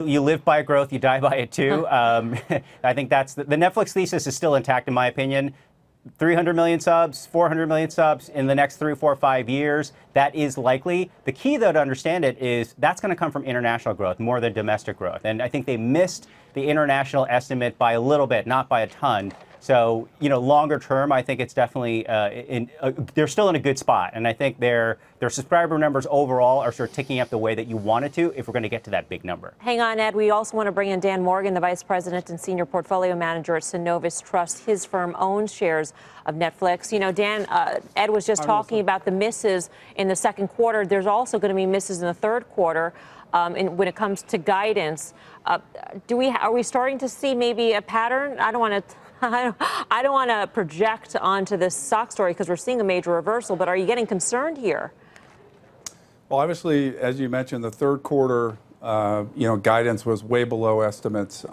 You live by growth, you die by it too. I think that's the Netflix thesis is still intact in my opinion. 300 million subs, 400 million subs in the next 3, 4, 5 years. That is likely. The key, though, to understand it is that's going to come from international growth more than domestic growth. And I think they missed the international estimate by a little bit, not by a ton. So, you know, longer term, I think it's definitely they're still in a good spot. And I think their subscriber numbers overall are sort of ticking up the way that you want it to if we're going to get to that big number. Hang on, Ed. We also want to bring in Dan Morgan, the Vice President and Senior Portfolio Manager at Synovus Trust. His firm owns shares of Netflix. You know, Dan, Ed was just talking about the misses in the second quarter. There's also going to be misses in the third quarter. When it comes to guidance, are we starting to see maybe a pattern? I don't want to project onto this stock story because we're seeing a major reversal, but are you getting concerned here? Well, obviously, as you mentioned, the third quarter, guidance was way below estimates.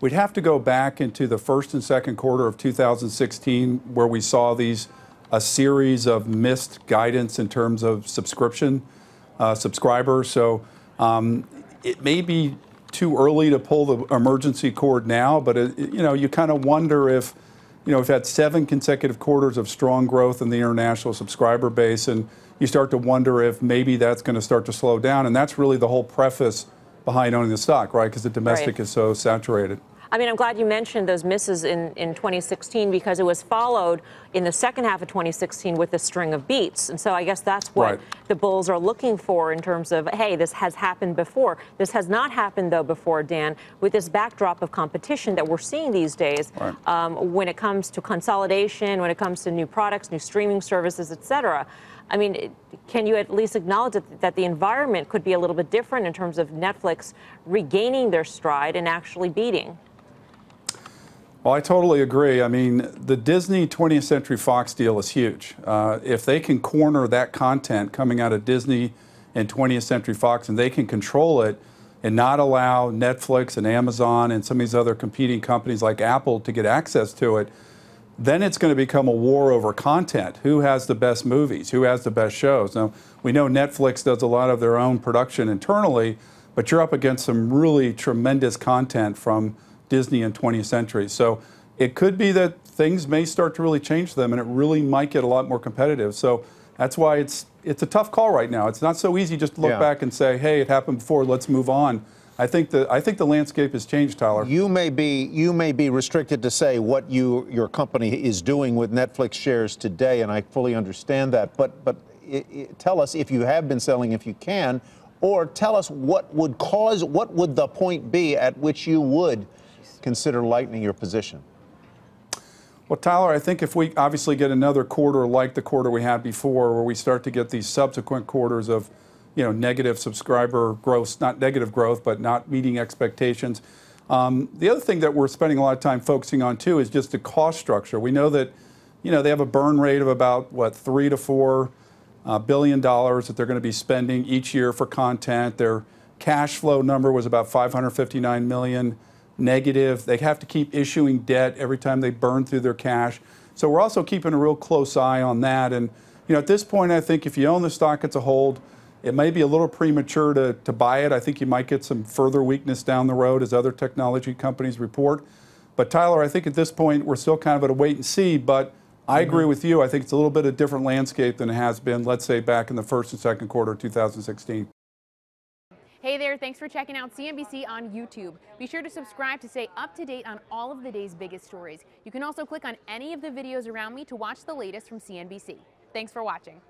We'd have to go back into the first and second quarter of 2016 where we saw a series of missed guidance in terms of subscriptions. So it may be too early to pull the emergency cord now, but you kind of wonder if, we've had 7 consecutive quarters of strong growth in the international subscriber base, and you start to wonder if maybe that's going to start to slow down, and that's really the whole preface behind owning the stock, right? Because the domestic is so saturated. I mean, I'm glad you mentioned those misses in 2016 because it was followed in the second half of 2016 with a string of beats. And so I guess that's what the bulls are looking for in terms of, hey, this has happened before. This has not happened, though, before, Dan, with this backdrop of competition that we're seeing these days when it comes to consolidation, when it comes to new products, new streaming services, et cetera. I mean, can you at least acknowledge that the environment could be a little bit different in terms of Netflix regaining their stride and actually beating? Well, I totally agree. I mean, the Disney 20th Century Fox deal is huge. If they can corner that content coming out of Disney and 20th Century Fox and they can control it and not allow Netflix and Amazon and some of these other competing companies like Apple to get access to it, then it's going to become a war over content. Who has the best movies? Who has the best shows? Now, we know Netflix does a lot of their own production internally, but you're up against some really tremendous content from Disney and 20th Century. So it could be that things may start to really change them and it really might get a lot more competitive. So that's why it's a tough call right now. It's not so easy just to look back and say, hey, it happened before, let's move on. I think the landscape has changed, Tyler. You may be restricted to say what your company is doing with Netflix shares today, and I fully understand that. But tell us if you have been selling, if you can, or tell us what would the point be at which you would consider lightening your position? Well, Tyler, I think if we obviously get another quarter like the quarter we had before, where we start to get these subsequent quarters of, negative subscriber growth, not negative growth, but not meeting expectations. The other thing that we're spending a lot of time focusing on too is just the cost structure. We know that, they have a burn rate of about $3 to $4 billion that they're going to be spending each year for content. Their cash flow number was about $559 million. Negative. They have to keep issuing debt every time they burn through their cash. So we're also keeping a real close eye on that. And at this point, I think if you own the stock, it's a hold. It may be a little premature to buy it. I think you might get some further weakness down the road as other technology companies report. But Tyler, I think at this point, we're still kind of at a wait and see. But I agree with you. I think it's a little bit of a different landscape than it has been, let's say, back in the first and second quarter of 2016. Hey there, thanks for checking out CNBC on YouTube. Be sure to subscribe to stay up to date on all of the day's biggest stories. You can also click on any of the videos around me to watch the latest from CNBC. Thanks for watching.